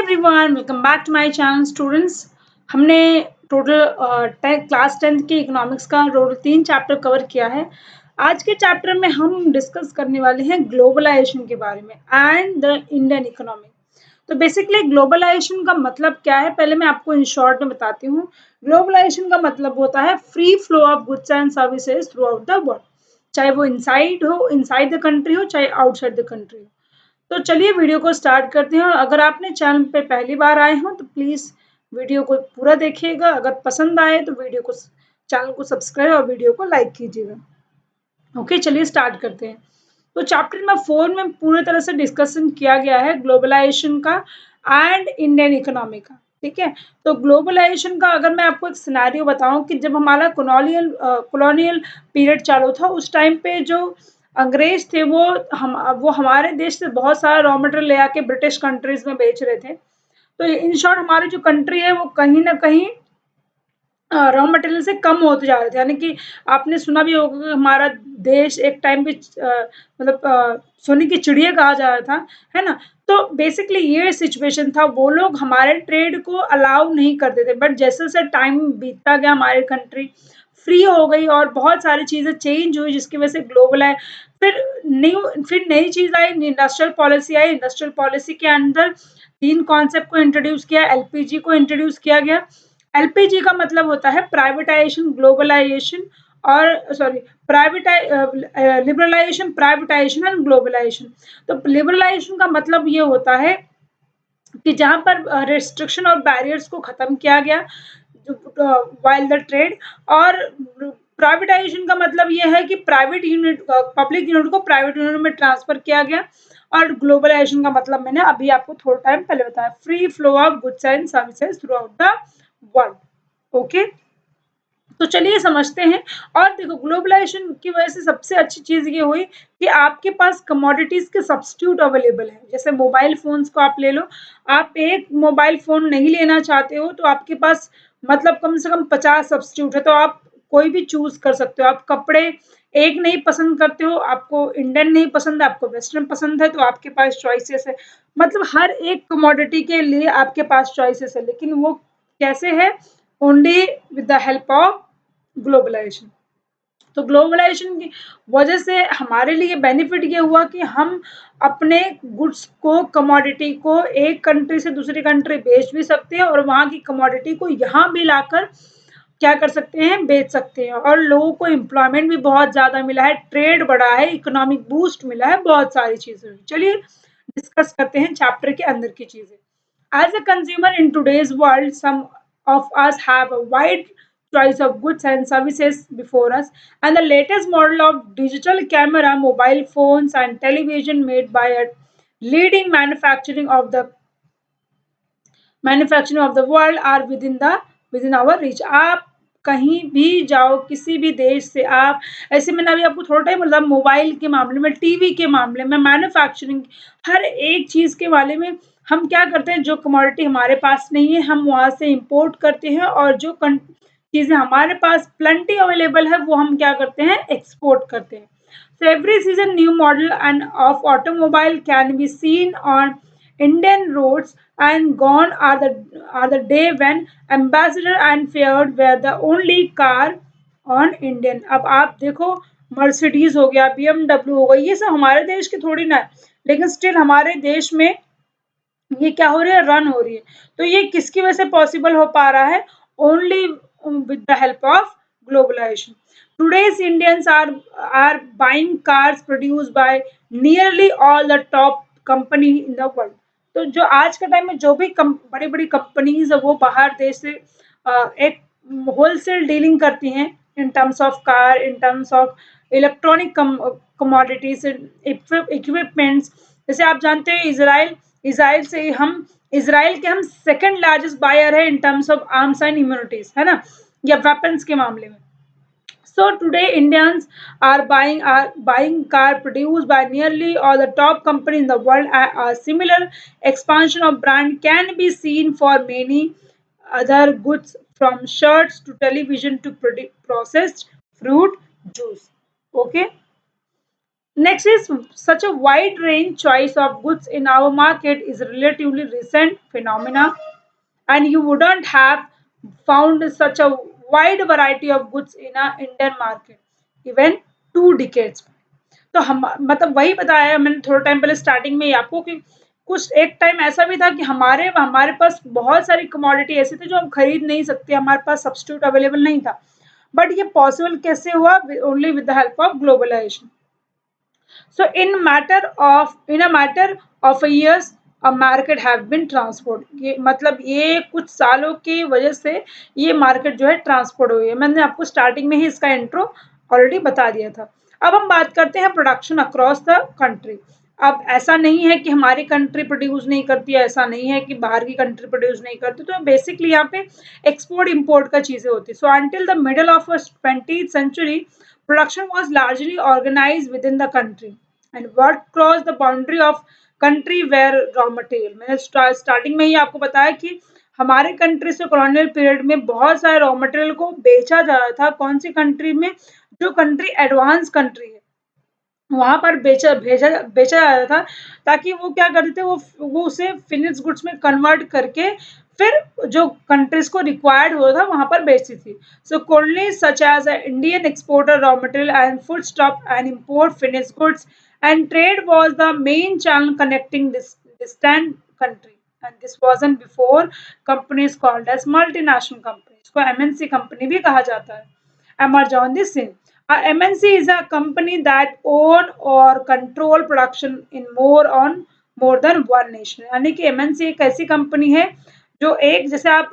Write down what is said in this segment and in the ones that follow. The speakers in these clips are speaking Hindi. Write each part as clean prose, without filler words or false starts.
Everyone, welcome back to my channel students. हमने टोटल क्लास 10th के इकोनॉमिक्स का टोटल 3 चैप्टर कवर किया है। आज के चैप्टर में हम डिस्कस करने वाले हैं ग्लोबलाइजेशन के बारे में एंड द इंडियन इकोनॉमी। तो बेसिकली ग्लोबलाइजेशन का मतलब क्या है, पहले मैं आपको इन शॉर्ट में बताती हूँ। ग्लोबलाइजेशन का मतलब होता है free flow of goods and services through out the world, चाहे वो इनसाइड द कंट्री हो, चाहे आउटसाइड द कंट्री हो। तो चलिए वीडियो को स्टार्ट करते हैं। और अगर आपने चैनल पे पहली बार आए हो तो प्लीज़ वीडियो को पूरा देखिएगा। अगर पसंद आए तो चैनल को सब्सक्राइब और वीडियो को लाइक कीजिएगा। ओके, चलिए स्टार्ट करते हैं। तो चैप्टर नंबर 4 में पूरी तरह से डिस्कशन किया गया है ग्लोबलाइजेशन का एंड इंडियन इकोनॉमी का। ठीक है, तो ग्लोबलाइजेशन का अगर मैं आपको एक सिनेरियो बताऊं कि जब हमारा कॉलोनियल पीरियड चालू था, उस टाइम पे जो अंग्रेज थे वो हमारे देश से बहुत सारा रॉ मटेरियल ले आके ब्रिटिश कंट्रीज में बेच रहे थे। तो इन शॉर्ट हमारी जो कंट्री है वो कहीं ना कहीं रॉ मटेरियल से कम होते जा रहे थे। यानी कि आपने सुना भी होगा कि हमारा देश एक टाइम पे सोने की चिड़िया कहा जा रहा था, है ना। तो बेसिकली ये सिचुएशन था, वो लोग हमारे ट्रेड को अलाउ नहीं करते थे। बट जैसे जैसे टाइम बीतता गया, हमारी कंट्री फ्री हो गई और बहुत सारी चीजें चेंज हुई, जिसकी वजह से ग्लोबल है। फिर नई चीज आई, इंडस्ट्रियल पॉलिसी आई। इंडस्ट्रियल पॉलिसी के अंदर 3 कॉन्सेप्ट को इंट्रोड्यूस किया। एलपीजी को इंट्रोड्यूस किया गया। एलपीजी का मतलब होता है प्राइवेटाइजेशन, ग्लोबलाइजेशन और लिबरलाइजेशन, प्राइवेटाइजेशन एंड ग्लोबलाइजेशन। तो लिबरलाइजेशन का मतलब ये होता है कि जहां पर रेस्ट्रिक्शन और बैरियर्स को खत्म किया गया वाइल द ट्रेड। और प्राइवेटाइजेशन का मतलब ये है कि पब्लिक यूनिट को प्राइवेट यूनिट में ट्रांसफर किया गया। और ग्लोबलाइजेशन का मतलब मैंने अभी आपको थोड़ा टाइम पहले बताया, free flow of goods and services through out the world. Okay, तो चलिए समझते हैं। और देखो, ग्लोबलाइजेशन की वजह से सबसे अच्छी चीज ये हुई कि आपके पास कमोडिटीज के सब्स्टिट्यूट अवेलेबल है। जैसे मोबाइल फोन्स को आप ले लो, आप एक मोबाइल फोन नहीं लेना चाहते हो तो आपके पास मतलब कम से कम 50 सब्स्टिट्यूट है, तो आप कोई भी चूज कर सकते हो। आप कपड़े एक नहीं पसंद करते हो, आपको इंडियन नहीं पसंद है, आपको वेस्टर्न पसंद है, तो आपके पास चॉइसेस है। मतलब हर एक कमोडिटी के लिए आपके पास चॉइसेस है, लेकिन वो कैसे है? Only with the help of globalisation. तो ग्लोबलाइजेशन की वजह से हमारे लिए बेनिफिट ये हुआ कि हम अपने गुड्स को, कमोडिटी को एक कंट्री से दूसरी कंट्री बेच भी सकते हैं और वहां की कमोडिटी को यहाँ भी लाकर क्या कर सकते हैं? बेच सकते हैं। और लोगों को एम्प्लॉयमेंट भी बहुत ज्यादा मिला है, ट्रेड बढ़ा है, इकोनॉमिक बूस्ट मिला है, बहुत सारी चीजें हुई। चलिए डिस्कस करते हैं चैप्टर के अंदर की चीजें। As a consumer in today's world, some of us have a wide choice of goods and services before us, and the latest model of digital camera, mobile phones, and television made by a leading manufacturing of the world are within our reach. आप कहीं भी जाओ, किसी भी देश से आप, ऐसे मैंने अभी आपको थोड़ा टाइम मतलब मोबाइल के मामले में, टीवी के मामले में, मैन्युफैक्चरिंग, हर एक चीज के बारे में हम क्या करते हैं? जो कमोडिटी हमारे पास नहीं है हम वहां से इंपोर्ट करते हैं, और जो चीजें हमारे पास प्लेंटी अवेलेबल है वो हम क्या करते हैं? एक्सपोर्ट करते हैं। So every season new model and of automobile can be seen on Indian roads, and gone are the day when Ambassador and Fiat were the only car on Indian। अब आप देखो, मर्सिडीज हो गया, BMW हो गई, ये सब हमारे देश की थोड़ी ना है, लेकिन स्टिल हमारे देश में ये क्या हो रही है? रन हो रही है। तो ये किसकी वजह से पॉसिबल हो पा रहा है? Only with the help of globalisation. Today's Indians are buying cars produced by nearly all the top company in the world। तो जो आज के टाइम में जो भी बड़ी बड़ी कंपनीज है वो बाहर देश से एक होलसेल डीलिंग करती हैं in terms of car, in terms of electronic commodities, equipments. जैसे आप जानते हैं इसराइल के हम सेकंड लार्जेस्ट बायर है in terms of arms and immunities, है ना, या वेपन्स के मामले में। So today Indians are buying car produced by nearly all the top companies in the world. A similar expansion of brand can be seen for many other goods, from shirts to television to processed fruit juice. Okay. Next is such a wide range choice of goods in our market is relatively recent phenomena, and you wouldn't have found such a wide variety of goods in a Indian market even 2 decades. तो हम मतलब वही बताया मैंने थोड़ा टाइम पहले स्टार्टिंग में ही आपको कि कुछ एक टाइम ऐसा भी था कि हमारे हमारे पास बहुत सारी कमोडिटी ऐसी थी जो हम खरीद नहीं सकते, हमारे पास सब्स्टिट्यूट अवेलेबल नहीं था, बट ये पॉसिबल कैसे हुआ? Only with the help of globalisation. So in a matter of a years a market have been transformed. ये मतलब ये कुछ सालों की वजह से ये मार्केट जो है ट्रांसपोर्ट हुई है. मैंने आपको स्टार्टिंग में ही इसका इंट्रो ऑलरेडी बता दिया था. अब हम बात करते हैं प्रोडक्शन अक्रॉस द कंट्री. अब ऐसा नहीं है कि हमारी कंट्री प्रोड्यूस नहीं करती है, ऐसा नहीं है कि बाहर की कंट्री प्रोड्यूस नहीं करती, तो बेसिकली यहाँ पे एक्सपोर्ट इंपोर्ट का चीजें होती है. So until the middle of 20th century production was largely organized within the country and what crossed the boundary of country where raw material. मैंने स्टार्टिंग में ही आपको बताया कि हमारे कंट्री से कॉलोनियल पीरियड में बहुत सारे रॉ मटेरियल को बेचा जा रहा था. कौन सी कंट्री में? जो कंट्री एडवांस कंट्री है वहां पर बेचा जा रहा था, ताकि वो क्या करते थे, वो उसे फिनिश गुड्स में कन्वर्ट करके फिर जो कंट्रीज को रिक्वायर्ड होता था वहां पर बेचती थी. सो colonies such as Indian exporter raw material and foodstuff and import finished goods and trade was the main channel connecting this distant country, and this wasn't before companies called as multinational companies. को MNC कंपनी भी कहा जाता है. emerge on this scene. A MNC is a company that own or control production in more than one nation. यानी कि MNC एक ऐसी कंपनी है जो एक, जैसे आप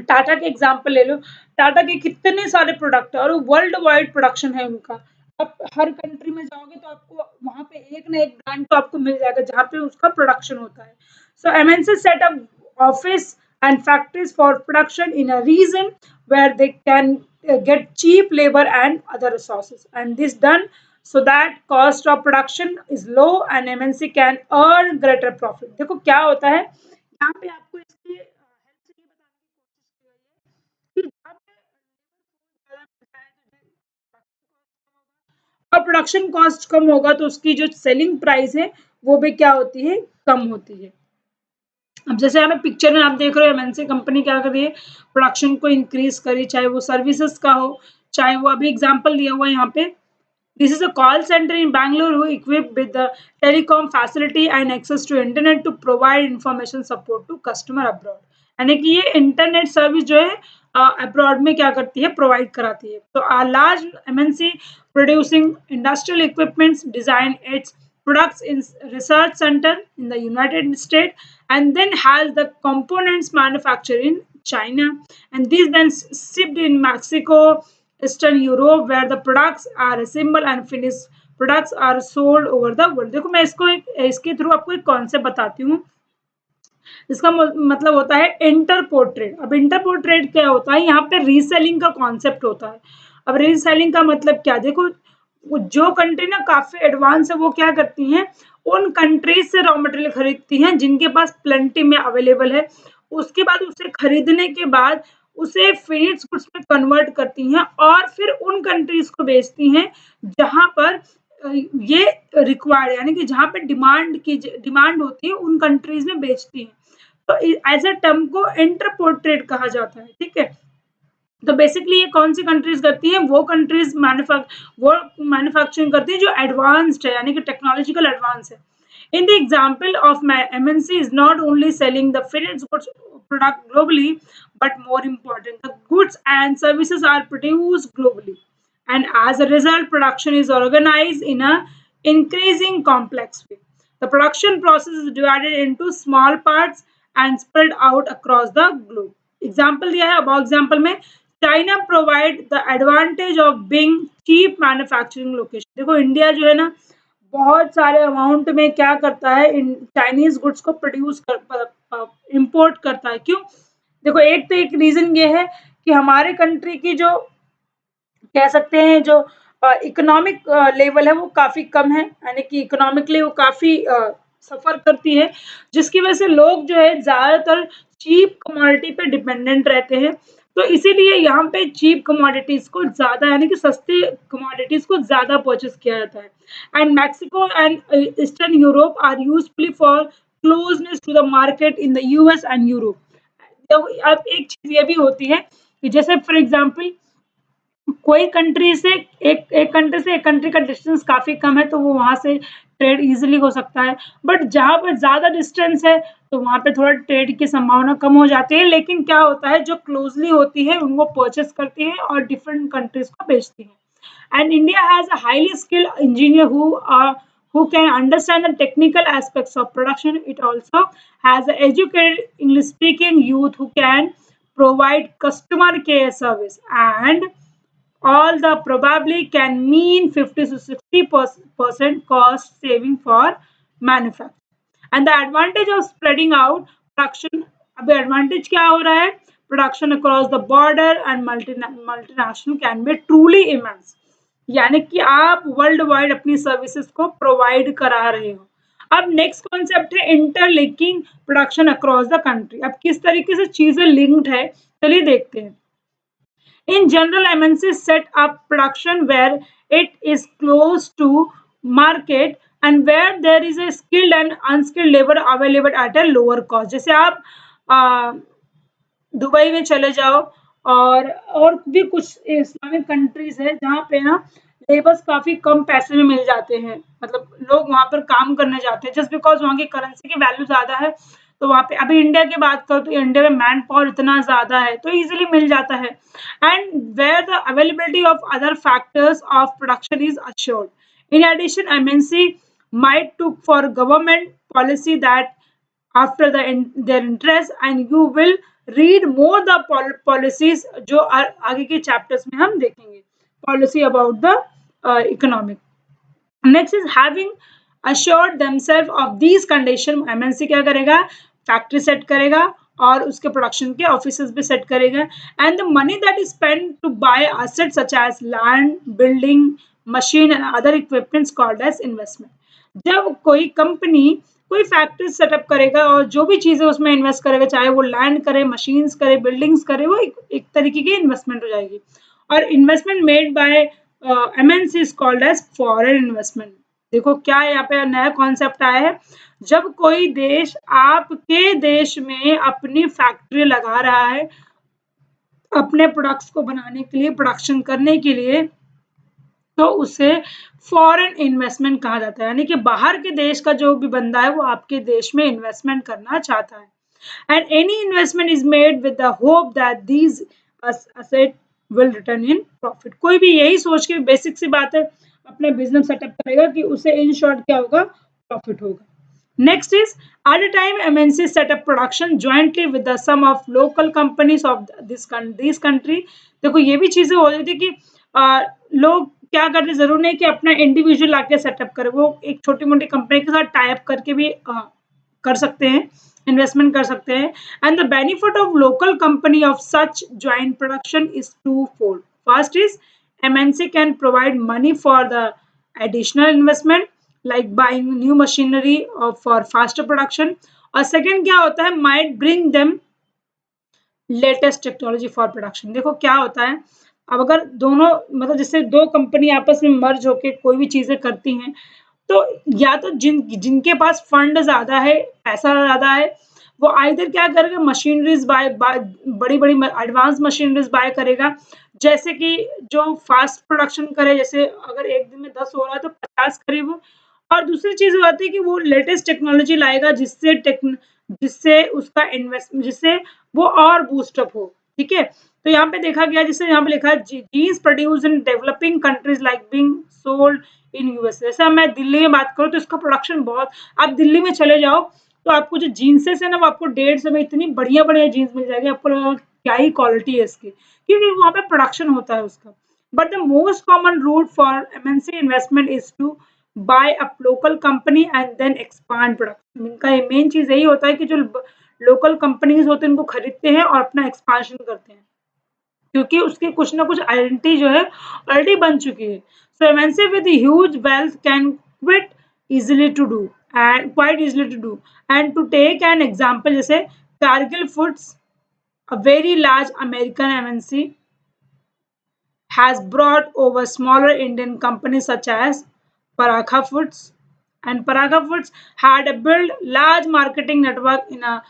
टाटा के एग्जांपल ले लो, टाटा के कितने सारे प्रोडक्ट है और वर्ल्ड वाइड प्रोडक्शन है उनका. आप हर कंट्री में जाओगे तो आपको वहां पे एक ना एक ब्रांड तो आपको मिल जाएगा जहाँ पे उसका प्रोडक्शन होता है. सो MNC set up office and factories for production in a region where they can get cheap labor and other resources, and this done so that cost of production is low and MNC can earn greater profit. देखो क्या होता है यहाँ पे, आपको इसकी हेल्प से ये बताने की कोशिश की गई है कि जहाँ पे ज़्यादा मिलता है और प्रोडक्शन कॉस्ट कम होगा तो उसकी जो सेलिंग प्राइस है वो भी क्या होती है? कम होती है. अब जैसे हमें पिक्चर में आप देख रहे हो एमएनसी कंपनी क्या कर रही है? प्रोडक्शन को इंक्रीज करी, चाहे वो सर्विसेज का हो, चाहे वो अभी एग्जांपल दिया हुआ है यहाँ पे. This is a call center in Bangalore equipped with the telecom facility and access to internet to provide information support to customer abroad. यानी कि ये इंटरनेट सर्विस जो है अब्रॉड में क्या करती है? प्रोवाइड कराती है. तो a large MNC producing industrial equipments design its products in research center in the United States and then has the components manufactured in China, and these then shipped in Mexico, Eastern Europe, where the products are assembled and finished products are sold over the world. देखो मैं इसके थ्रू आपको एक कॉन्सेप्ट बताती हूँ. इसका मतलब होता है इंटरपोर्ट ट्रेड. अब इंटरपोर्ट ट्रेड क्या होता है? यहाँ पे रीसेलिंग का कॉन्सेप्ट होता है. अब रीसेलिंग का मतलब क्या? देखो जो कंट्री ना काफी एडवांस है वो क्या करती हैं? उन कंट्रीज से रॉ मटेरियल खरीदती हैं जिनके पास प्लेंटी में अवेलेबल है. उसके बाद उसे खरीदने के बाद उसे फिनिश गुड्स में कन्वर्ट करती हैं और फिर उन कंट्रीज को बेचती हैं जहां पर ये रिक्वायर्ड, यानी कि जहां पे डिमांड होती है उन कंट्रीज में बेचती हैं. तो एज अ टर्म को इंटरपोर्ट ट्रेड कहा जाता है. ठीक है. तो बेसिकली ये कौन सी कंट्रीज करती हैं? वो कंट्रीज वो मैन्युफैक्चरिंग करती है जो एडवांस्ड है, यानी कि टेक्नोलॉजिकल एडवांस है. In the example of my MNC is not only selling the finished goods product globally, but more important, the goods and services are produced globally. And as a result, production is organized in a increasing complex way. The production process is divided into small parts and spread out across the globe. Example दिया है. अब एग्जाम्पल में China provide the advantage of being cheap manufacturing location. देखो इंडिया जो है ना बहुत सारे अमाउंट में क्या करता है? चाइनीज गुड्स को प्रोड्यूस इंपोर्ट करता है. क्यों? देखो एक रीजन ये है कि हमारे कंट्री की जो कह सकते हैं जो इकोनॉमिक लेवल है वो काफी कम है, यानी कि इकोनॉमिकली वो काफी सफर करती है, जिसकी वजह से लोग जो है ज्यादातर चीप कमोडिटी पे डिपेंडेंट रहते हैं. तो इसीलिए यहाँ पे चीप कमोडिटीज को ज्यादा यानी कि सस्ते कमोडिटीज को ज्यादा परचेस किया जाता है। And Mexico and eastern Europe are usefully for closeness to the market in the US and Europe. तो अब एक चीज ये भी होती है कि जैसे फॉर एग्जांपल कोई कंट्री से एक कंट्री से एक कंट्री का डिस्टेंस काफी कम है तो वो वहां से ट्रेड इजीली हो सकता है, बट जहां पर ज्यादा डिस्टेंस है तो वहां पे थोड़ा ट्रेड की संभावना कम हो जाती है। लेकिन क्या होता है जो क्लोजली होती है उनको परचेस करती है और डिफरेंट कंट्रीज को बेचती है। And India has a highly skilled engineer who can understand the technical aspects of production. It also has an educated English speaking youth who can provide customer care service, and all the probably can mean 50 to 60% cost saving for manufacturing. And the advantage of spreading out production, अभी advantage क्या हो रहा है, production across the border and multinational can be truly immense, यानी कि आप वर्ल्ड वाइड अपनी सर्विसेज को प्रोवाइड करा रहे हो। अब नेक्स्ट कॉन्सेप्ट है interlinking production across the country. अब किस तरीके से चीजें लिंक्ड है चलिए देखते हैं। In general, MNCs set up production where it is close to market and where there is a skilled and unskilled labor available at a lower cost। जैसे आप दुबई में चले जाओ और भी कुछ इस्लामिक कंट्रीज है जहाँ पे ना लेबर्स काफी कम पैसे में मिल जाते हैं, मतलब लोग वहां पर काम करने जाते हैं जस्ट बिकॉज वहाँ की करेंसी की वैल्यू ज्यादा है। तो वहाँ पे अभी इंडिया की बात करो तो इंडिया में मैन पावर इतना ज्यादा है तो इजीली मिल जाता है। And where the availability of other factors of production is assured। In addition MNC might took for government policy that after their interest, and you will read more the policies जो आगे के चैप्टर्स में हम देखेंगे policy about the economic. Next is having assured themselves of these condition, MNC क्या करेगा, फैक्ट्री सेट करेगा और उसके प्रोडक्शन के ऑफिसेस भी सेट करेगा। And the money that is spend to buy assets such as land, building, machine and other equipments called as investment. जब कोई कंपनी कोई फैक्ट्री सेटअप करेगा और जो भी चीजें उसमें इन्वेस्ट करेगा, चाहे वो लैंड करे, मशीन्स करे, बिल्डिंग्स करे, वो एक तरीके की इन्वेस्टमेंट हो जाएगी। और investment made by MNC is called as foreign investment. देखो क्या यहाँ पे नया कॉन्सेप्ट आया है, जब कोई देश आपके देश में अपनी फैक्ट्री लगा रहा है अपने प्रोडक्ट्स को बनाने के लिए, प्रोडक्शन करने के लिए, तो उसे फॉरेन इन्वेस्टमेंट कहा जाता है, यानी कि बाहर के देश का जो भी बंदा है वो आपके देश में इन्वेस्टमेंट करना चाहता है। And any investment is made with the hope that these asset will return in profit. कोई भी यही सोच के, बेसिक सी बात है, अपना बिजनेस सेटअप करेगा कि उसे इन शॉर्ट क्या होगा, प्रॉफिट होगा। Next is, at a time MNC set up production jointly with the some of local companies of this country। देखो ये भी चीजें हो रही थी कि लोग क्या करते, जरूर नहीं कि अपना इंडिविजुअल लाके सेटअप करे, वो एक छोटी मोटी कंपनी के साथ टाई अप करके भी कर सकते हैं, इन्वेस्टमेंट कर सकते हैं। And the benefit of local company of such joint production is टू फोल्ड। First is MNC can provide money for the additional investment like buying new machinery or for faster production, और second क्या होता है, might bring them latest technology for production। देखो क्या होता है, अब अगर दोनों मतलब जैसे दो कंपनी आपस में मर्ज होके कोई भी चीजें करती हैं, तो या तो जिनके पास फंड ज्यादा है, पैसा ज्यादा है, वो आइदर क्या करेगा, मशीनरीज बाय बड़ी बड़ी एडवांस मशीनरीज बाय करेगा, जैसे कि जो फास्ट प्रोडक्शन करे, जैसे अगर एक दिन में 10 हो रहा है तो 50 करे वो। और दूसरी चीज होती है कि वो लेटेस्ट टेक्नोलॉजी लाएगा जिससे उसका इन्वेस्ट, जिससे वो और बूस्टअप हो। ठीक है, तो यहाँ पे देखा गया, जिससे यहाँ पे लिखा है jeans produce in developing countries like being sold in USA. जैसे मैं दिल्ली में बात करूँ तो इसका प्रोडक्शन बहुत, आप दिल्ली में चले जाओ तो आपको जो जीन्सेस है ना, वो आपको 150 में इतनी बढ़िया बढ़िया जीन्स मिल जाएगी, आपको क्या ही क्वालिटी है इसकी, क्योंकि वहाँ पे प्रोडक्शन होता है उसका। But the most common route for MNC investment is to buy a local company and then expand production. इनका मेन चीज यही होता है कि जो लोकल कंपनीज होते हैं उनको खरीदते हैं और अपना एक्सपांशन करते हैं, क्योंकि उसकी कुछ ना कुछ आइडेंटिटी जो है ऑलरेडी बन चुकी है। So MNC with huge wealth can quit easily to do and quite easily to do. And to take an example, जैसे Cargill foods a very large American MNC has brought over smaller Indian companies such as Parakha Foods. And Parakha Foods had a built large marketing network in a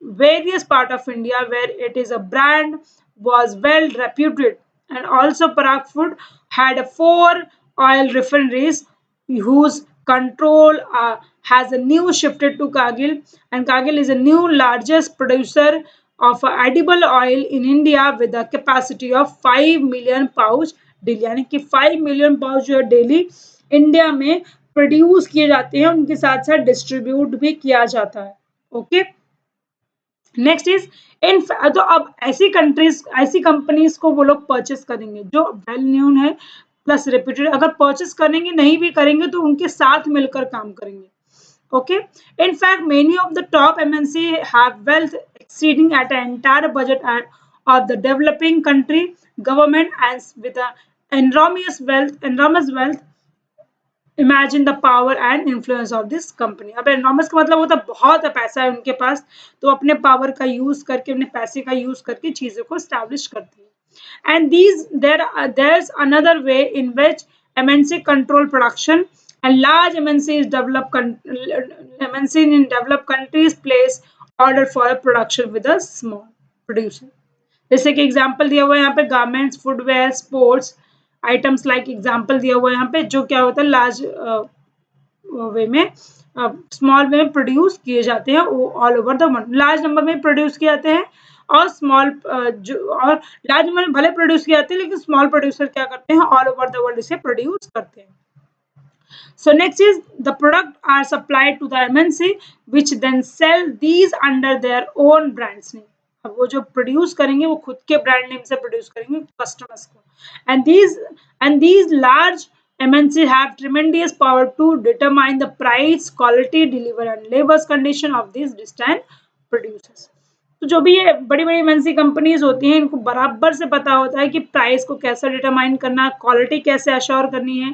various part of India where it is a brand was well reputed. And also Parakha Food had a 4 oil refineries whose control has a new shifted to Kargil, and Kargil is a new largest producer of edible oil in India with a capacity of 5 million pouch daily, यानी कि 5 मिलियन पाउच जो है डेली इंडिया में प्रोड्यूस किए जाते हैं, उनके साथ साथ डिस्ट्रीब्यूट भी किया जाता है. ओके, नेक्स्ट इज इन, तो अब ऐसी कंट्रीज ऐसी कंपनीज को वो लोग परचेस करेंगे जो वेल न्यून है प्लस रेप्यूटेड. अगर परचेस करेंगे नहीं भी करेंगे तो उनके साथ मिलकर काम करेंगे. Okay, in fact many of the top MNC have wealth exceeding at an entire budget of the developing country government, and with a enormous wealth, imagine the power and influence of this company. अब enormous का मतलब होता है बहुत पैसा है उनके पास, तो अपने पावर का यूज करके, अपने पैसे का यूज करके चीजों को establish करती है. And there's another way in which MNC control production, and large MNC in developed countries place order for a production with a small producer. जैसे कि एग्जांपल दिया हुआ है यहाँ पे garments, footwear, sports items like example दिया हुआ है यहाँ पे, जो क्या होता है लार्ज वे में स्मॉल वे में प्रोड्यूस किए जाते हैं all over the world. Large number में प्रोड्यूस किए जाते हैं और स्मॉल और लार्ज नंबर में भले प्रोड्यूस किए जाते हैं, लेकिन स्मॉल प्रोड्यूसर क्या करते हैं ऑल ओवर द वर्ल्ड इसे प्रोड्यूस करते हैं. So next is the product are supplied to the MNC which then sell these under their own brands name. अब वो जो प्रोड्यूस करेंगे वो खुद के ब्रांड नेम से प्रोड्यूस करेंगे कस्टमर्स को. And these large MNC have tremendous power to determine the price, quality, delivery and labor's condition of these distant producers. तो जो भी ये बड़ी बड़ी MNC कंपनीज होती हैं, इनको बराबर से पता होता है कि प्राइस को कैसे डिटरमाइन करना, क्वालिटी कैसे अश्योर करनी है,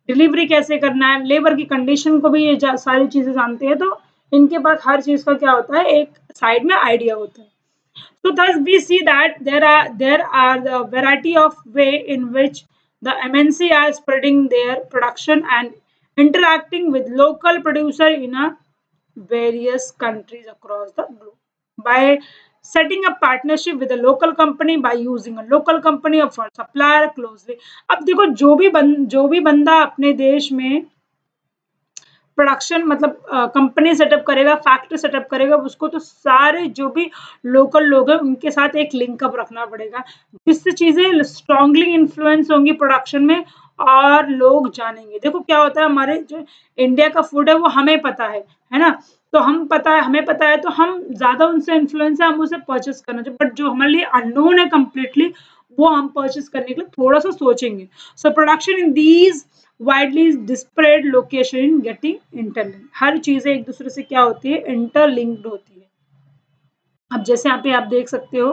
डिलीवरी कैसे करना है, लेबर की कंडीशन को भी ये सारी चीजें जानते हैं. तो इनके पास हर चीज का क्या होता है, एक साइड में आइडिया होता है. So thus we see that there are the variety of way in which the MNC are spreading their production and interacting with local producer in a various countries across the globe by setting up partnership with a local company, by using a local company for supplier closely. अब देखो जो भी बंदा अपने देश में प्रोडक्शन मतलब कंपनी सेटअप करेगा, फैक्ट्री सेटअप करेगा, उसको तो सारे जो भी लोकल लोग हैं उनके साथ एक लिंकअप रखना पड़ेगा, जिससे चीजें स्ट्रांगली इन्फ्लुएंस होंगी प्रोडक्शन में और लोग जानेंगे. देखो क्या होता है, हमारे जो इंडिया का फूड है वो हमें पता है ना, तो हमें पता है तो हम ज्यादा उनसे इन्फ्लुएंस है, हम उसे परचेस करना चाहिए. बट जो हमारे लिए अननोन है कंप्लीटली, वो हम परचेस करने के लिए थोड़ा सा सोचेंगे. So production in these widely disparate location in getting interlinked. हर चीजें एक दूसरे से क्या होती है, इंटरलिंक्ड होती है. अब जैसे यहाँ पे आप देख सकते हो,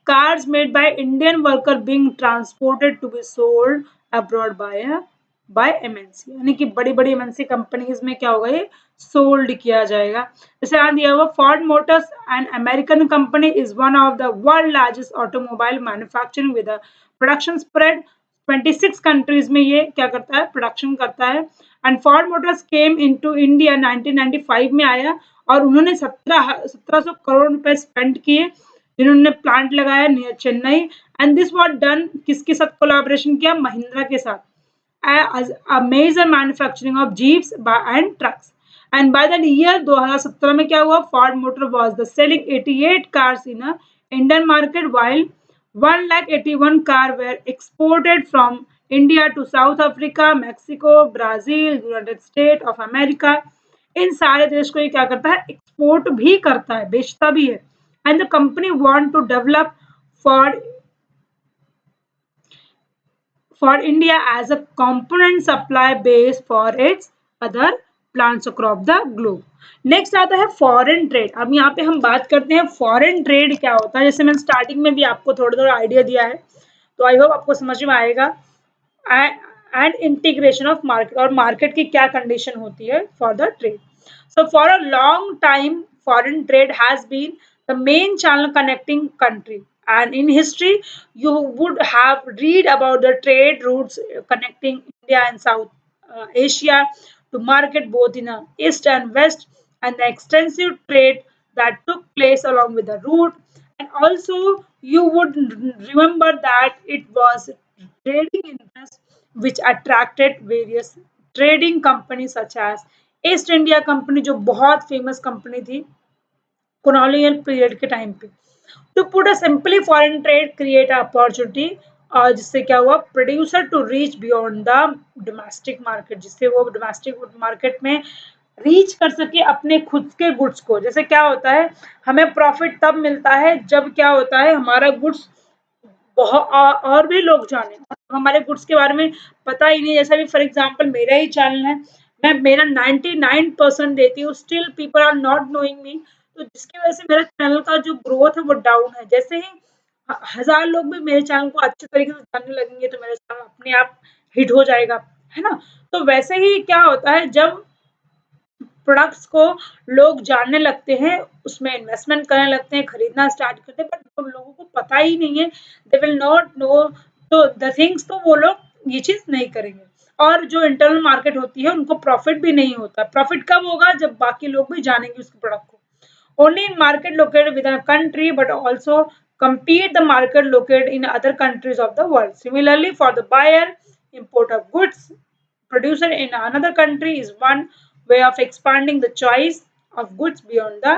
cars made by Indian worker being transported to be sold abroad by MNC, यानी कि बड़ी बड़ी एमएनसी कंपनीज में क्या होगा, ये सोल्ड किया जाएगा. जैसे यहाँ दिया हुआ, Ford Motors an American company is one of the world largest automobile manufacturing with a production spread 26 countries में ये क्या करता है, प्रोडक्शन करता है. And Ford Motors came into India 1995 में आया और उन्होंने 1700 करोड़ रुपए स्पेंड किए, जिन्होंने प्लांट लगाया near Chennai. And this was done किसके साथ कोलैबोरेशन किया, महिंद्रा के साथ, a major manufacturing of jeeps and trucks. And by the year 2017 में क्या हुआ, Ford Motor was the selling 88 cars in a Indian market, while 181 cars were exported from India to South Africa, Mexico, Brazil, United States of America. इन सारे देश को ये क्या करता है, एक्सपोर्ट भी करता है, बेचता भी है. And the company want to develop for India as a component supply base for its other plants across the globe. Next आता है फॉरेन ट्रेड. अब यहाँ पे हम बात करते हैं फॉरेन ट्रेड क्या होता है. जैसे मैंने स्टार्टिंग में भी आपको थोड़ा आइडिया दिया है, तो आई होप आपको समझ में आएगा. एंड इंटीग्रेशन ऑफ मार्केट, और मार्केट की क्या कंडीशन होती है for the trade. So for a long time foreign trade has been the main channel connecting country. And in history, you would have read about the trade routes connecting India and South Asia to market both in East and West, and the extensive trade that took place along with the route. And also, you would remember that it was trading interests which attracted various trading companies such as East India Company जो बहुत फेमस कंपनी थी colonial पीरियड के टाइम पे to put a simply foreign trade create opportunity और जिससे क्या हुआ producer to reach beyond the domestic market जिससे वो डोमेस्टिक मार्केट में रीच कर सके अपने खुद के गुड्स को जैसे क्या होता है हमें प्रॉफिट तब मिलता है जब क्या होता है हमारा गुड्स बहुत और भी लोग जाने हमारे गुड्स के बारे में पता ही नहीं जैसा भी फॉर एग्जांपल मेरा ही चैनल है मैं मेरा 99% देती हूँ still people are not knowing me तो जिसकी वजह से मेरा चैनल का जो ग्रोथ है वो डाउन है जैसे ही हजार लोग भी मेरे चैनल को अच्छे तरीके से जानने लगेंगे तो मेरा चैनल अपने आप हिट हो जाएगा है ना तो वैसे ही क्या होता है जब प्रोडक्ट्स को लोग जानने लगते हैं उसमें इन्वेस्टमेंट करने लगते हैं खरीदना स्टार्ट करते हैं बट उन लोगों को पता ही नहीं है दे विल नॉट नो तो द थिंग्स तो वो लोग ये चीज नहीं करेंगे और जो इंटरनल मार्केट होती है उनको प्रॉफिट भी नहीं होता प्रॉफिट कब होगा जब बाकी लोग भी जानेंगे उसके प्रोडक्ट को only in market located with in a country but also compete the market located in other countries of the world similarly for the buyer import of goods producer in another country is one way of expanding the choice of goods beyond the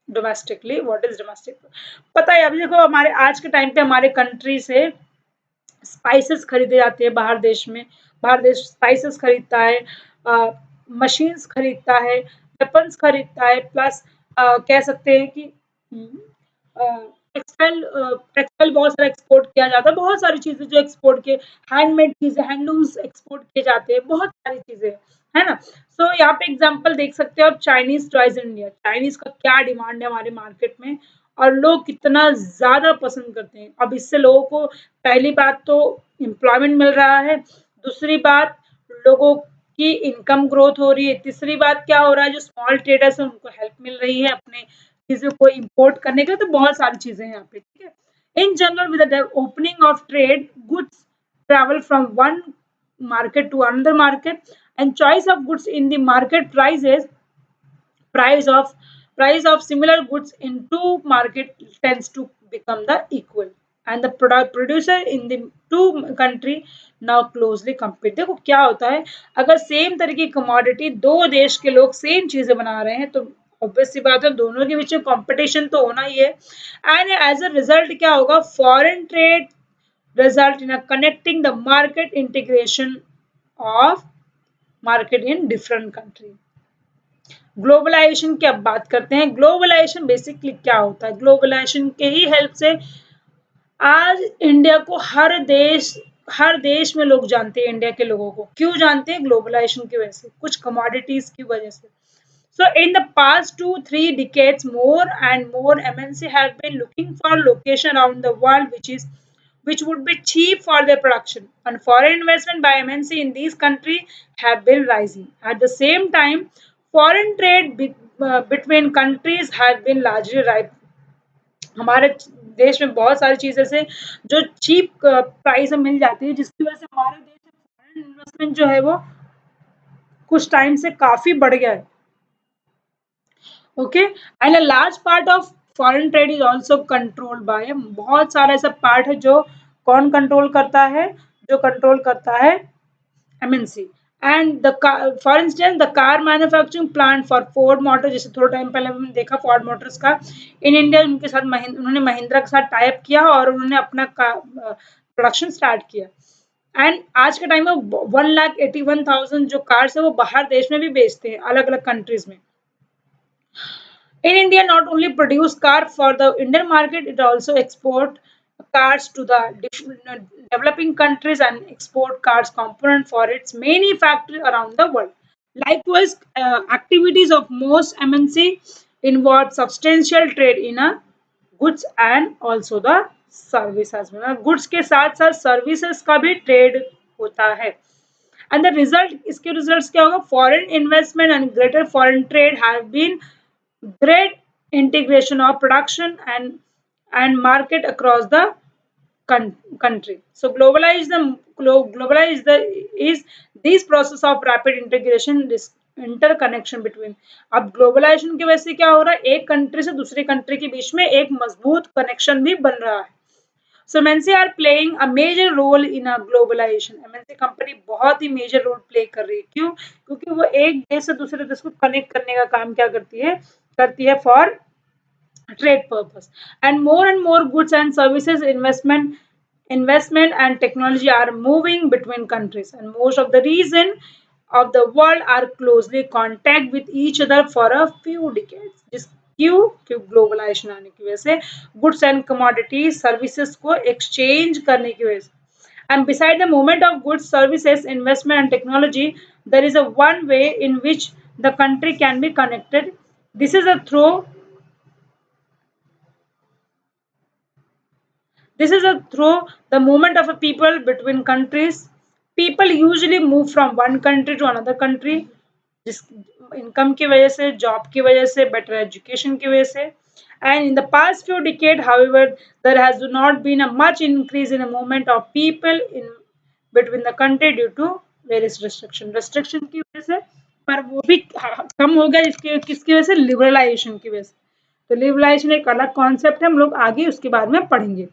domestically what is domestic पता है अभी देखो हमारे आज के टाइम पे हमारे कंट्री से स्पाइसेस खरीदे जाते हैं बाहर देश में बाहर देश स्पाइसेस खरीदता है मशीन्स खरीदता है वेपन्स खरीदता है प्लस कह सकते हैं कि टेक्सटाइल टेक्सटाइल बहुत सारा एक्सपोर्ट किया जाता है बहुत सारी चीजें जो एक्सपोर्ट के हैंडमेड चीजें हैंडलूम्स एक्सपोर्ट किए जाते हैं बहुत सारी चीजें है ना सो यहाँ पे एग्जांपल देख सकते हो आप Chinese toys in India Chinese का क्या डिमांड है हमारे मार्केट में और लोग कितना ज्यादा पसंद करते हैं अब इससे लोगों को पहली बात तो एम्प्लॉयमेंट मिल रहा है दूसरी बात लोगों की इनकम ग्रोथ हो रही है तीसरी बात क्या हो रहा है जो स्मॉल ट्रेडर्स है उनको हेल्प मिल रही है अपने चीजों को इंपोर्ट करने के लिए तो बहुत सारी चीजें हैं यहाँ पे ठीक है in general with the opening of trade goods travel from one market to another market and choice of goods in the market price of price of similar goods in two market tends to become the equal and the product producer in the two country now closely compete देखो क्या होता है अगर सेम तरह की कमोडिटी दो देश के लोग सेम चीजें बना रहे हैं तो ऑब्वियस सी बात है दोनों के बीच में कंपटीशन तो होना ही है एंड एज अ रिजल्ट क्या होगा foreign trade result in a connecting the market integration of market in different country globalisation की अब बात करते हैं ग्लोबलाइजेशन बेसिकली क्या होता है ग्लोबलाइजेशन के ही हेल्प से आज इंडिया को हर देश में लोग जानते हैं इंडिया के लोगों को क्यों जानते हैं ग्लोबलाइजेशन की वजह से कुछ कमोडिटीज की वजह से so in the past 2-3 decades more and more MNC have been looking for location around the world which would be cheap for their production and foreign investment by MNC in these countries have been rising at the same time foreign trade between countries have been largely हमारे देश में बहुत सारी चीजें से जो चीप प्राइस में मिल जाती है जिसकी वजह से हमारे देश में फॉरेन इन्वेस्टमेंट जो है वो कुछ टाइम से काफी बढ़ गया है okay and a large part of foreign trade is also controlled by बहुत सारा ऐसा पार्ट है जो कौन कंट्रोल करता है जो कंट्रोल करता है MNC and the for instance the car manufacturing plant for Ford motor जैसे थोड़ा टाइम पहले हमने देखा फोर्ड मोटर्स का इन इंडिया उनके साथ उन्होंने महिंद्रा के साथ टाइप किया और उन्होंने अपना प्रोडक्शन स्टार्ट किया एंड आज के टाइम में 1,81,000 जो कार्स है वो बाहर देश में भी बेचते हैं अलग अलग कंट्रीज में in India, not only produce car for the Indian market, it also export cars to the developing countries and export cars component for its many factories around the world. Likewise, activities of most MNC involve substantial trade in goods and also the service as well. Goods के साथ साथ services का भी trade होता है. And the result, इसके results क्या होगा? Foreign investment and greater foreign trade have been great integration of production and market across the country. So globalize the is this process of rapid integration, this interconnection between. अब ग्लोबलाइजेशन की वजह से क्या हो रहा है, एक कंट्री से दूसरी कंट्री के बीच में एक मजबूत कनेक्शन भी बन रहा है. So MNC are playing a major role in a globalization. MNC company बहुत ही मेजर रोल प्ले कर रही है. क्यों? क्योंकि वो एक देश से दूसरे देश को कनेक्ट करने का काम क्या करती है for trade purpose. And more goods and services investment and technology are moving between countries, and most of the region of the world are closely contact with each other for a few decades. जिस क्यों ग्लोबलाइजेशन आने की वजह से गुड्स एंड कमोडिटी सर्विसेज को एक्सचेंज करने की वजह से. And beside the movement of goods, services, investment and technology, there is a one way in which the country can be connected. This is a through This is through the movement of a people between countries. People usually move from one country to another country. जिस इनकम की वजह से, जॉब की वजह से, बेटर एजुकेशन की वजह से. And in the past few decades, however, there has not been a much increase in the movement of people in between the country due to various restriction की वजह से. पर वो भी कम हो गया किसकी वजह से, लिबरलाइजेशन की वजह से. तो लिबरलाइजेशन एक अलग कॉन्सेप्ट है, हम लोग आगे उसके बारे में पढ़ेंगे.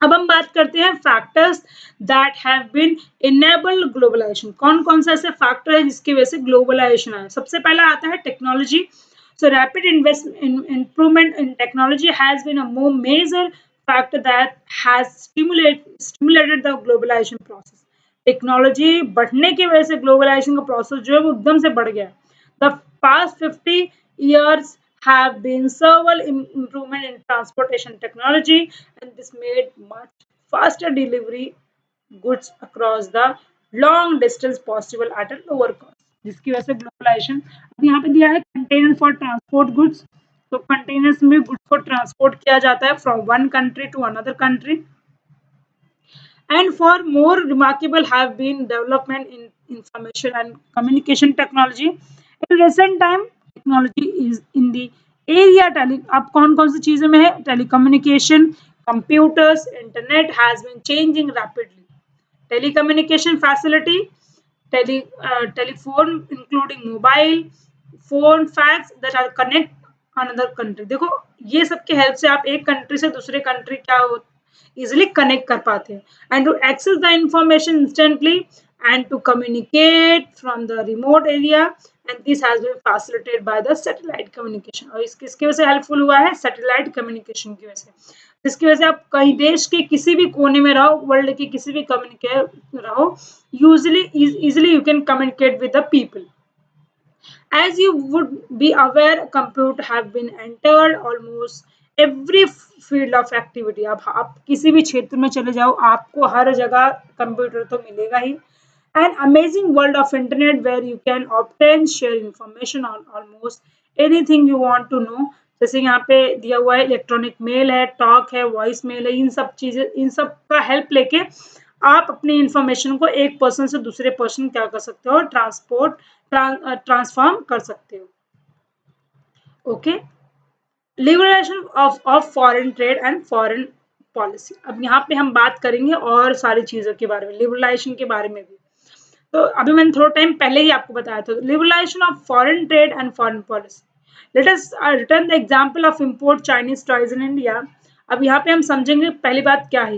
अब हम बात करते हैं factors that have been enabled globalisation. कौन कौन सा ऐसे फैक्टर है जिसकी वजह से ग्लोबलाइजेशन आया. सबसे पहला आता है technology. So rapid improvement in technology has been a major factor that has stimulated the globalisation process. Technology बढ़ने की वजह से ग्लोबलाइजेशन का प्रोसेस जो है वो एकदम से बढ़ गया. The past 50 years have been several improvement in transportation technology, and this made much faster delivery goods across the long distance possible at a lower cost. जिसकी वजह से ग्लोबलाइजेशन. अब यहाँ पे दिया है कंटेनर फॉर ट्रांसपोर्ट गुड्स. तो कंटेनर्स में गुड्स को ट्रांसपोर्ट किया जाता है from one country to another country. And for more remarkable have been development in information and communication technology. In recent time, technology is in the area अब कौन कौन सी चीजों में है, telecommunication, computers, internet has been changing rapidly. Telecommunication facility, telephone including mobile phone, fax that are connect another country. देखो ये सब के हेल्प से आप एक कंट्री से दूसरे कंट्री क्या easily connect कर पाते हैं. And to access the information instantly and to communicate from the remote area, and this has been facilitated by the satellite communication. और इसकी वजह से हेल्पफुल हुआ है सैटेलाइट कम्युनिकेशन की वजह से, जिसकी वजह से आप कहीं देश के किसी भी कोने में रहो, वर्ल्ड के किसी भी रहो, easily you can communicate with the people. As you would be aware, computer have been entered almost every field of activity. अब आप किसी भी क्षेत्र में चले जाओ, आपको हर जगह कंप्यूटर तो मिलेगा ही. An amazing world of internet where you can obtain share information on almost anything you want to know. जैसे यहाँ पे दिया हुआ है इलेक्ट्रॉनिक मेल है, टॉक है, वॉइस मेल है, इन सब का हेल्प लेके आप अपनी इंफॉर्मेशन को एक पर्सन से दूसरे पर्सन क्या कर सकते हो, ट्रांसफॉर्म कर सकते हो. Okay. Liberalisation of foreign trade and foreign policy. अब यहाँ पे हम बात करेंगे और सारी चीजों के बारे में, लिबरलाइजेशन के बारे में भी. तो अभी मैंने थोड़ा टाइम पहले ही आपको बताया था. Liberalisation of foreign trade and foreign policy. Let us return the example of import Chinese toys in India. अब यहाँ पे हम समझेंगे पहली बात क्या है.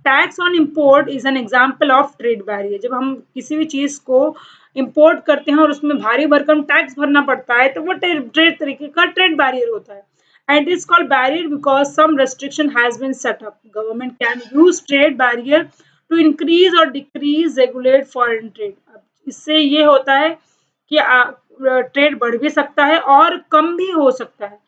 Tax on import is an example of trade barrier. जब हम किसी भी चीज को इम्पोर्ट करते हैं और उसमें भारी भरकम टैक्स भरना पड़ता है, तो वो ट्रेड तरीके का ट्रेड बैरियर होता है. And it is called barrier because some restriction has been set up. Government can use trade barrier to increase or decrease regulate foreign trade. इससे ये होता है कि ट्रेड बढ़ भी सकता है और कम भी हो सकता है.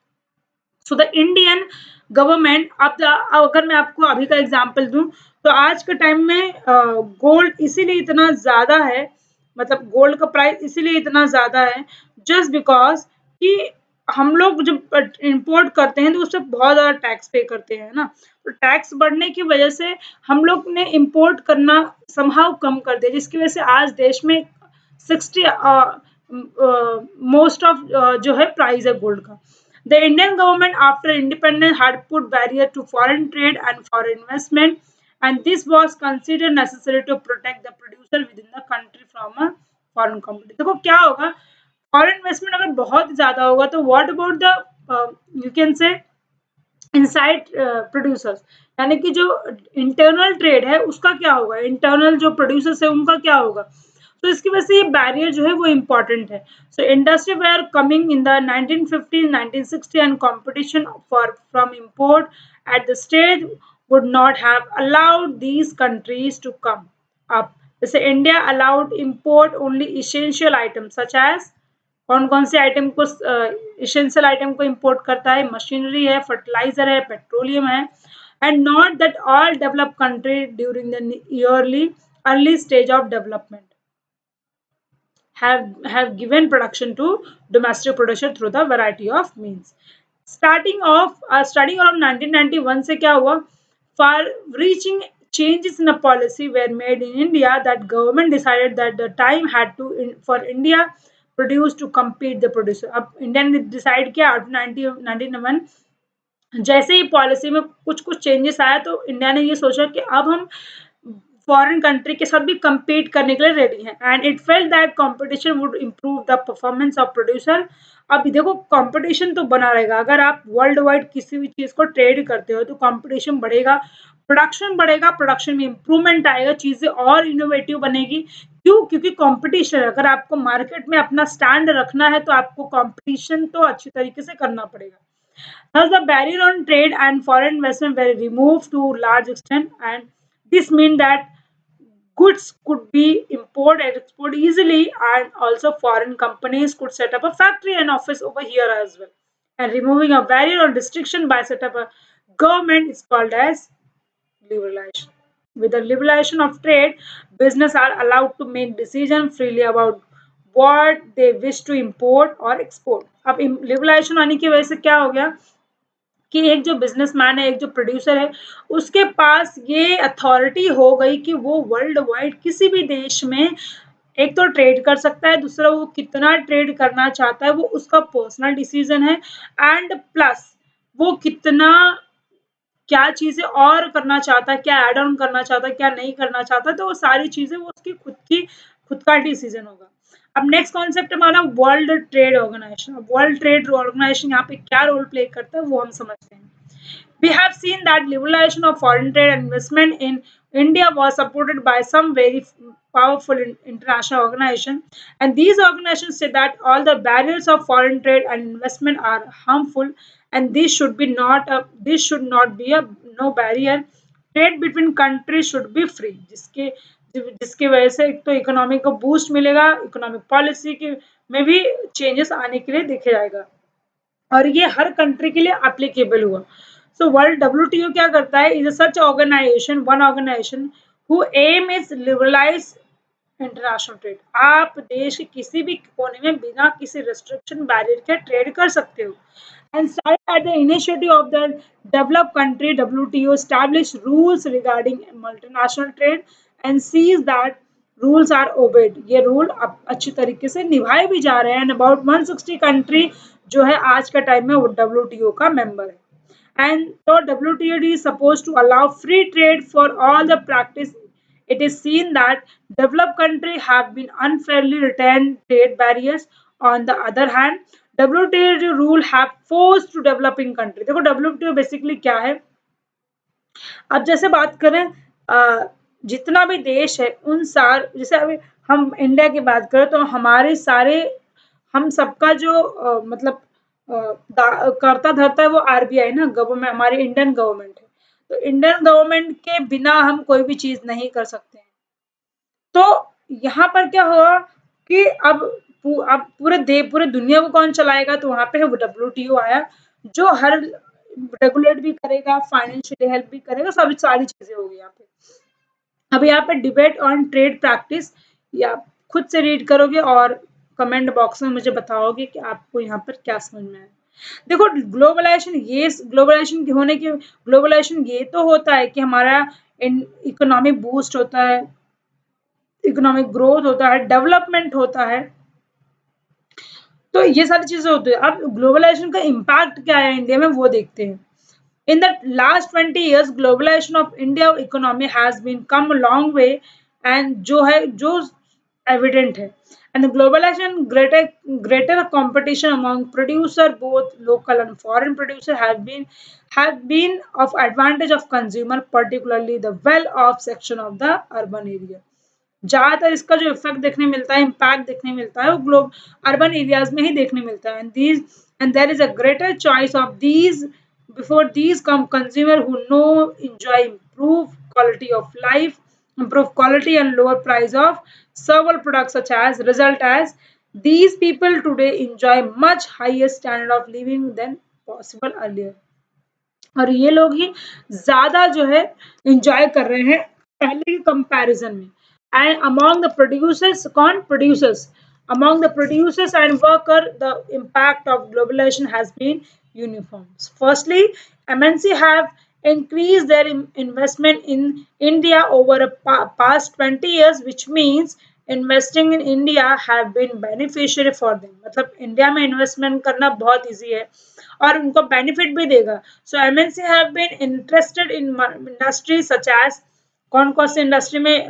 सो द इंडियन गवर्नमेंट, अब अगर मैं आपको अभी का एग्जांपल दूं, तो आज के टाइम में गोल्ड इसीलिए इतना ज्यादा है, मतलब गोल्ड का प्राइस इसीलिए इतना ज्यादा है जस्ट बिकॉज कि हम लोग जब इंपोर्ट करते हैं तो उस पर बहुत ज्यादा टैक्स पे करते हैं ना. तो टैक्स बढ़ने की वजह से हम लोग ने इंपोर्ट करना समहाउ कम कर दिया, जिसकी वजह से आज देश में 60 मोस्ट ऑफ जो है प्राइस है गोल्ड का. The Indian government after independence had put barrier to foreign trade and foreign investment, and this was considered necessary to protect the producer within the country from a foreign company. देखो क्या होगा, फॉरेन इन्वेस्टमेंट अगर बहुत ज्यादा होगा तो what about the you can say inside producers, यानी कि जो इंटरनल ट्रेड है उसका क्या होगा, इंटरनल जो प्रोड्यूसर्स है उनका क्या होगा। तो इसकी वजह से ये बैरियर जो है वो इम्पोर्टेंट है। So industry were coming in the 1950 1960 and competition for from import at the stage would not have allowed these countries to come up. जैसे India allowed import only essential items such as, कौन कौन से आइटम को इसेंशियल आइटम को इंपोर्ट करता है, मशीनरी है, फर्टिलाइजर है, पेट्रोलियम है, and not that all developed country during the yearly early stage of development have given production to domestic production through the variety of means. Starting around 1991 से क्या हुआ, far reaching changes in the policy were made in India that government decided that the time had to for India produce to compete the producer. अब इंडिया ने डिसाइड किया 1991 जैसे ही पॉलिसी में कुछ कुछ चेंजेस आया तो इंडिया ने ये सोचा कि अब हम फॉरेन कंट्री के साथ भी compete करने के लिए रेडी हैं, and it felt that competition would improve the performance of producer. अब देखो कंपटीशन तो बना रहेगा, अगर आप वर्ल्ड वाइड किसी भी चीज को ट्रेड करते हो तो कंपटीशन बढ़ेगा, बढ़ेगा, प्रोडक्शन में इंप्रूवमेंट आएगा, चीजें और इनोवेटिव बनेगी। क्यों? क्योंकि कंपटीशन, अगर आपको मार्केट में अपना स्टैंड रखना है तो आपको कंपटीशन तो अच्छी तरीके से करना पड़ेगा। Thus, the barrier on trade and foreign investment were removed to a large extent, and this means that goods could be imported and exported easily, and also foreign companies could set up a factory and office over here as well. And removing a barrier or restriction by set up a government is called as liberalization. With the liberalization of trade, business are allowed to make decisions freely about what they wish to import or export. अब liberalization आने की वजह से क्या हो गया कि एक जो बिजनेसमैन है, एक जो प्रोड्यूसर है, उसके पास ये अथॉरिटी हो गई कि वो वर्ल्ड वाइड किसी भी देश में एक तो ट्रेड कर सकता है, दूसरा वो कितना ट्रेड करना चाहता है वो उसका पर्सनल डिसीजन है, एंड प्लस वो कितना क्या चीजें और करना चाहता है, क्या एड ऑन करना चाहता है, क्या नहीं करना चाहता, तो वो सारी चीजें वो उसकी खुद का डिसीजन होगा। अब नेक्स्ट कॉन्सेप्ट हमारा World Trade Organization. World Trade Organization यहाँ पे क्या रोल प्ले करता है वो हम समझते हैं। We have seen that liberalization of foreign trade and investment in India was supported by some very powerful international organizations, and these organizations say that all the barriers of foreign trade and investment are harmful, and this should not be a no barrier. Trade between countries should be free, जिसकी वजह से एक तो इकोनॉमी को बूस्ट मिलेगा, इकोनॉमिक पॉलिसी के में भी चेंजेस आने के लिए दिखे जाएगा, और ये हर कंट्री के लिए एप्लीकेबल हुआ। So World WTO क्या करता है? Is a such organization, one organization who aim is liberalize international trade. आप देश के किसी भी कोने में बिना किसी restriction barrier के ट्रेड कर सकते हो। And started at the initiative of the developed country, WTO established rules regarding multinational trade and sees that rules are obeyed. ये रूल अब अच्छी तरीके से निभाए भी जा रहे हैं, एंड अबाउट 160 कंट्री जो है आज का टाइम में वो WTO का मेंबर है। And so WTO is supposed to allow free trade for all the practice. It is seen that developed countries have been unfairly retained trade barriers. On the other hand, WTO rule have forced to developing country. देखो WTO बेसिकली क्या है, अब जैसे बात करें जितना भी देश है उन जैसे अभी हम इंडिया की बात करें तो हमारे सारे हम सबका जो मतलब करता धरता है वो आरबीआई ना, गवर्नमेंट हमारी इंडियन गवर्नमेंट है, तो इंडियन गवर्नमेंट के बिना हम कोई भी चीज नहीं कर सकते हैं। तो यहाँ पर क्या हुआ कि अब पूरे दुनिया को कौन चलाएगा, तो वहां पे है वो WTO आया जो हर रेगुलेट भी करेगा, फाइनेंशियली हेल्प भी करेगा, सब सारी चीजें होगी यहाँ पे। अब यहाँ पे डिबेट ऑन ट्रेड प्रैक्टिस, या खुद से रीड करोगे और कमेंट बॉक्स में मुझे बताओगे कि आपको यहाँ पर क्या समझ में आया। देखो ग्लोबलाइजेशन ये तो होता है कि हमारा इकोनॉमिक बूस्ट होता है, इकोनॉमिक ग्रोथ होता है, डेवलपमेंट होता है, तो ये सारी चीजें होती है। अब ग्लोबलाइजेशन का इम्पैक्ट क्या है इंडिया में वो देखते हैं। In the last 20 years, globalization of India economy has been come a long way, and जो evident है. And the globalization greater competition among producer, both local and foreign producer, have been of advantage of consumer, particularly the well-off section of the urban area. ज्यादातर इसका जो इफेक्ट देखने मिलता है, इम्पैक्ट देखने मिलता है, वो अर्बन एरियाज में ही देखने मिलता है। And there is a greater choice of these before these come consumer who know enjoy improve quality and lower price of several products such as result as these people today enjoy much higher standard of living than possible earlier। और ये लोग ही ज्यादा जो है इंजॉय कर रहे हैं पहले के कंपैरिजन में। एंड अमॉन्ग द प्रोड्यूसर्स, कौन producers, among the producers and worker the impact of globalization has been uniform. Firstly, MNC have increased their investment in India over a past 20 years, which means investing in India have been beneficiary for them। मतलब इंडिया में इन्वेस्टमेंट करना बहुत इजी है और उनको बेनिफिट भी देगा। So MNC have been interested in industry such as, कौन कौन सी इंडस्ट्री में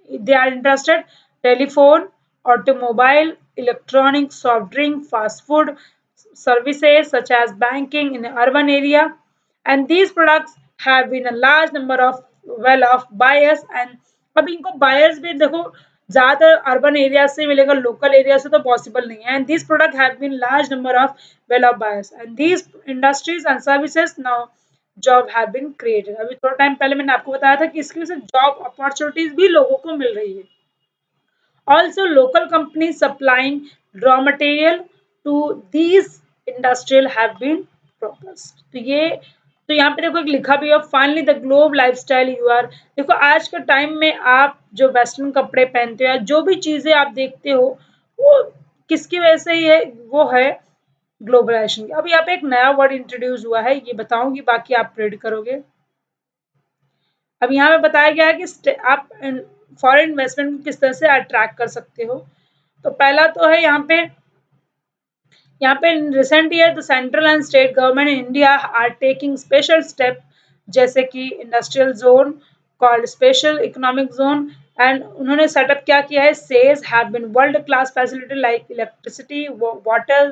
they are interested, telephone, automobile, electronic, soft drink, fast food services such as banking in the urban area, and these products have been a large number of well off buyers। and अब इनको buyers भी देखो ज्यादातर अर्बन एरिया से मिलेगा, लोकल एरिया से तो पॉसिबल नहीं है। And this product have been large number of well off buyers and these industries and services now job have been created. अभी थोड़ा टाइम पहले मैंने आपको बताया था कि इसकी वजह से जॉब अपॉर्चुनिटीज भी लोगों को मिल रही है। Also, local companies supplying raw material to these industrial have been progressed। तो यहाँ पे देखो एक लिखा भी है, finally the globe lifestyle you are. देखो आज के टाइम में आप जो वेस्टर्न कपड़े पहनते हो या जो भी चीजें आप देखते हो वो किसकी वजह से ये वो है ग्लोबलाइजेशन। अब यहाँ पे एक नया वर्ड इंट्रोड्यूस हुआ है, ये बताऊंगी, बाकी आप रीड करोगे। अब यहाँ पे बताया गया है कि आप फॉरेन इन्वेस्टमेंट को किस तरह से अट्रैक्ट कर सकते हो। तो पहला तो है यहाँ पे in recent year the central and state government in India are taking special step, जैसे कि industrial zone called special economic zone. एंड उन्होंने सेटअप क्या किया है, SEZ have been world class facility like electricity, water,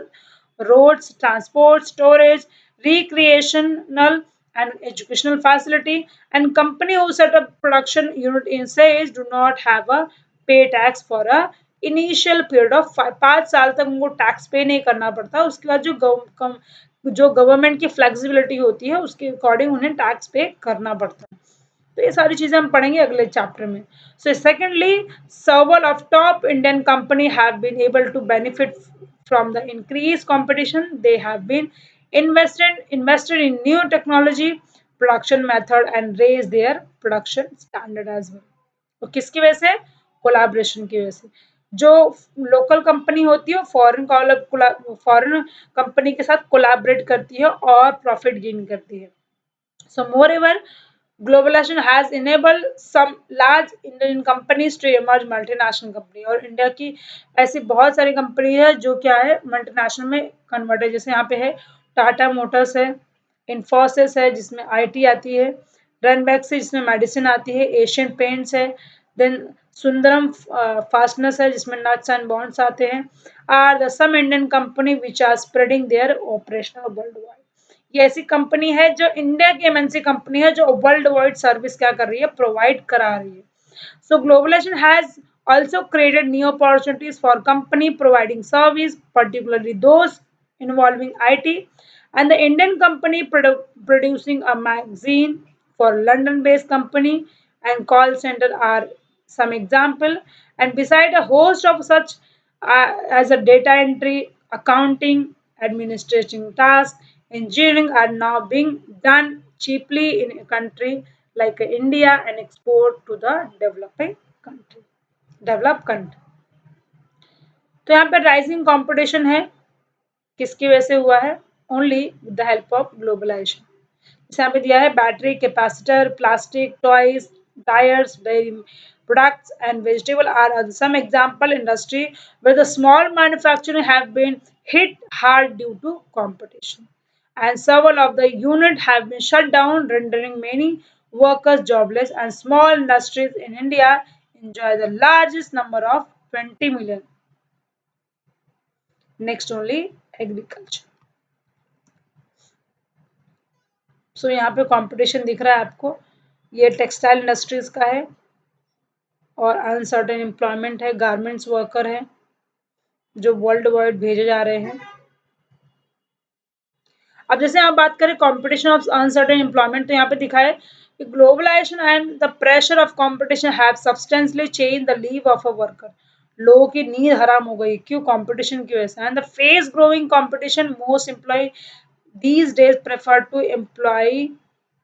roads, transport, storage, recreational and educational facility, and company who set up production unit in SAGE do not have a pay tax for a initial period of 5 साल तक उनको टैक्स पे नहीं करना पड़ता। उसके बाद जो गवर्नमेंट की फ्लेक्सिबिलिटी होती है उसके अकॉर्डिंग उन्हें टैक्स पे करना पड़ता है। तो ये सारी चीजें हम पढ़ेंगे अगले चैप्टर में। So secondly, several of top Indian company have been able to benefit from the increased competition। they have been invested in new technology, production method and raise their production standard as well। तो किसकी वजह से, कोलैबोरेशन की वजह से। जो लोकल कंपनी होती है फॉरेन कंपनी के साथ कोलैबोरेट करती है और प्रॉफिट गेन करती है। सो मोर ever globalization has enabled some large Indian companies to emerge multinational company। और इंडिया की ऐसी बहुत सारी कंपनी है जो क्या है मल्टीनेशनल में कन्वर्ट है। जैसे यहाँ पे है टाटा मोटर्स है, इन्फोसिस है जिसमें आईटी आती है, रनबैक्स है जिसमें मेडिसिन आती है, एशियन पेंट्स है, देन सुंदरम फास्टनर्स है जिसमें नट्स एंड बॉन्ड्स आते हैं। Are the some Indian company which are spreading their operation world wide. ये ऐसी कंपनी है जो इंडिया की एमएनसी कंपनी है जो वर्ल्ड वाइड सर्विस क्या कर रही है, प्रोवाइड करा रही है। So globalisation has also created new opportunities for company providing service, particularly those involving IT, and the Indian company producing a magazine for London-based company and call center are some example। And beside a host of such as a data entry, accounting, administration tasks, engineering are now being done cheaply in a country like India and export to the developed country। तो यहाँ पे राइजिंग कंपटीशन है, किसकी वजह से हुआ है, only with the help of globalisation. जैसे यहाँ पे दिया है battery, capacitor, plastic, toys, tyres, dairy products and vegetable are some example industry where the small manufacturing have been hit hard due to competition. And several of the units have been shut down, rendering many workers jobless, and small industries in India enjoy the largest number of 20 million. Next only agriculture. सो यहाँ पे कंपटीशन दिख रहा है आपको, ये टेक्सटाइल इंडस्ट्रीज का है और अनसर्टेन एम्प्लॉयमेंट है, गारमेंट्स वर्कर है जो वर्ल्ड वाइड भेजे जा रहे हैं। अब जैसे आप बात करें कंपटीशन ऑफ अनसर्टेन एम्प्लॉयमेंट, तो यहाँ पे दिखा है कि globalisation and the pressure of competition have substantially change the leave of a worker. लोगों की नींद हराम हो गई, क्यों? कंपटीशन की वजह से। And the face growing competition most employ these days prefer to employ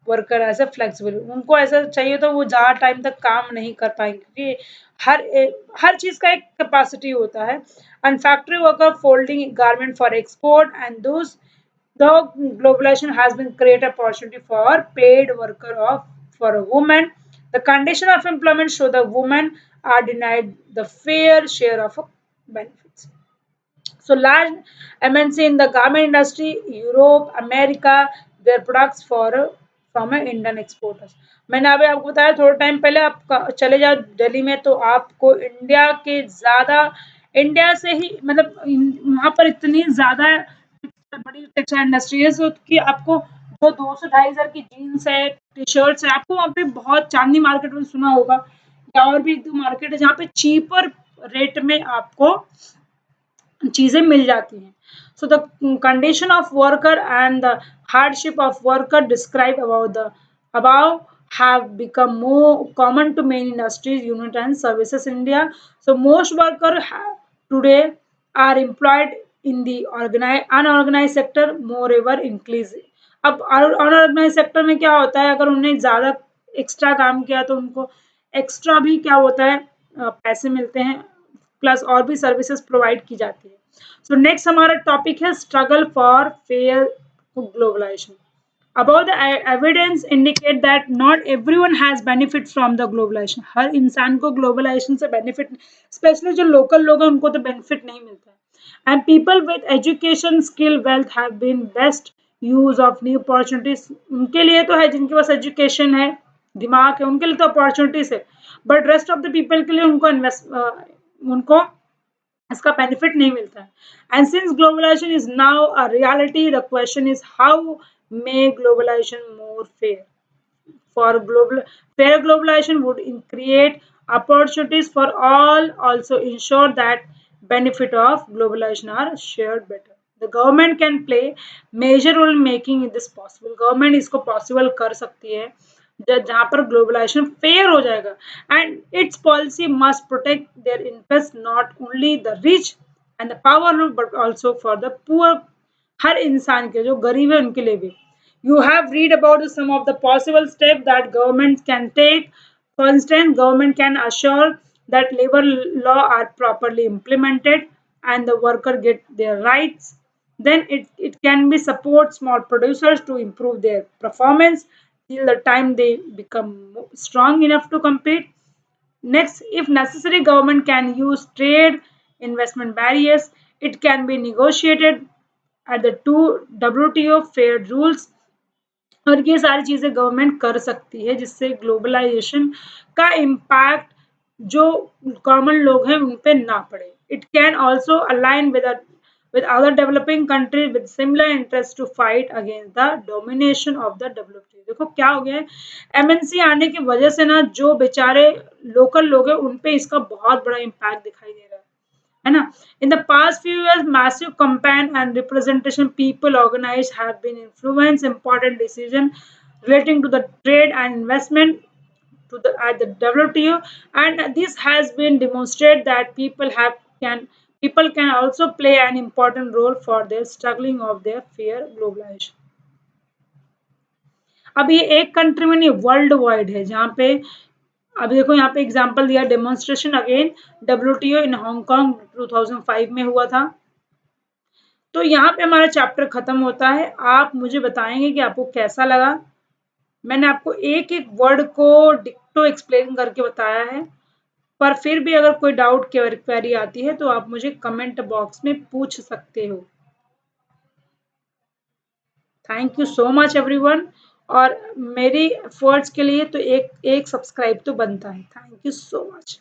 worker as a flexible. उनको ऐसा चाहिए तो वो ज़्यादा टाइम तक काम नहीं कर पाएंगे, क्योंकि हर चीज़ का एक कैपेसिटी होता है। And factory worker folding garment for export and those the globalization has been create opportunity for paid worker of for a woman. The condition of employment show the women are denied the fair share of benefits. So large MNC in the garment industry, Europe, America, their products for from Indian exporters. मैंने अभी आपको बताया थोड़ा टाइम पहले, आप चले जाओ दिल्ली में तो आपको इंडिया के ज़्यादा, इंडिया से ही मतलब वहाँ पर इतनी ज़्यादा बड़ी टेक्सटाइल इंडस्ट्री है सो कि आपको जो 200-2,500 की जीन्स है, टी शर्ट्स है, आपको वहाँ पे बहुत चांदनी मार्केट में सुना होगा या और भी एक दो मार्केट है जहाँ पे चीपर रेट में आपको चीजें मिल जाती हैं। So the condition of worker and the hardship of worker describe about the above have become more common to many industries, unit and services in India. So most workers today are employed in the unorganized sector, moreover increase. अब अनऑर्गेनाइज सेक्टर में क्या होता है, अगर उन्हें ज़्यादा एक्स्ट्रा काम किया तो उनको एक्स्ट्रा भी क्या होता है पैसे मिलते हैं, प्लस और भी सर्विसेज प्रोवाइड की जाती है। सो नेक्स्ट हमारा टॉपिक है struggle for fair globalisation. About the evidence indicate that not everyone has benefit from the globalization. हर इंसान को ग्लोबलाइजेशन से बेनिफिट, स्पेशली जो लोकल लोग हैं उनको तो बेनिफिट नहीं मिलता है। And people with education skill wealth have been best use of new opportunities. उनके लिए तो है जिनके पास एजुकेशन है, दिमाग है, उनके लिए तो अपॉर्चुनिटीज है, but rest of the people के लिए उनको इसका बेनिफिट नहीं मिलता है। And since globalization is now a reality, the question is how may globalization more fair. For global fair globalization would create opportunities for all, also ensure that benefit of globalization are shared better. The government can play major role in making this possible. Government इसको possible कर सकती है जहाँ पर ग्लोबलाइजेशन फेयर हो जाएगा। And its policy must protect their interest not only the rich and the powerful but also for the poor. हर इंसान के जो गरीब है उनके लिए भी। You have read about some of the possible steps that government can take. For instance, government can assure that labor law are properly implemented and the worker get their rights. Then it can be support small producers to improve their performance till the time they become strong enough to compete. Next, if necessary, government can use trade investment barriers. It can be negotiated at the two WTO fair rules, और ये सारी चीज़ें गवर्नमेंट कर सकती है जिससे ग्लोबलाइजेशन का इम्पैक्ट जो कॉमन लोग हैं उन पे ना पड़े। It can also align with other developing countries with similar interest to fight against the domination of the WTO। देखो क्या हो गया है, एमएनसी आने की वजह से ना जो बेचारे लोकल लोग हैं उन पे इसका बहुत बड़ा इम्पैक्ट दिखाई दे रहा है ना। In the past few years, massive campaign and representation people organized have been influence important decision relating to the trade and investment to the at the WTO, and this has been demonstrated that people can also play an important role for their struggling of their fair globalization। अब ये एक कंट्री में नहीं, वर्ल्ड वाइड है जहाँ पे अभी देखो यहाँ पे एग्जांपल दिया, डेमोन्स्ट्रेशन अगेन WTO इन हांगकांग 2005 में हुआ था। तो यहाँ पे हमारा चैप्टर खत्म होता है। आप मुझे बताएंगे कि आपको कैसा लगा। मैंने आपको एक एक वर्ड को डिक्टो एक्सप्लेन करके बताया है। पर फिर भी अगर कोई डाउट क्वेरी आती है तो आप मुझे कमेंट बॉक्स में पूछ सकते हो। Thank you so much everyone. और मेरी एफर्ट्स के लिए तो एक एक सब्सक्राइब तो बनता है। Thank you so much.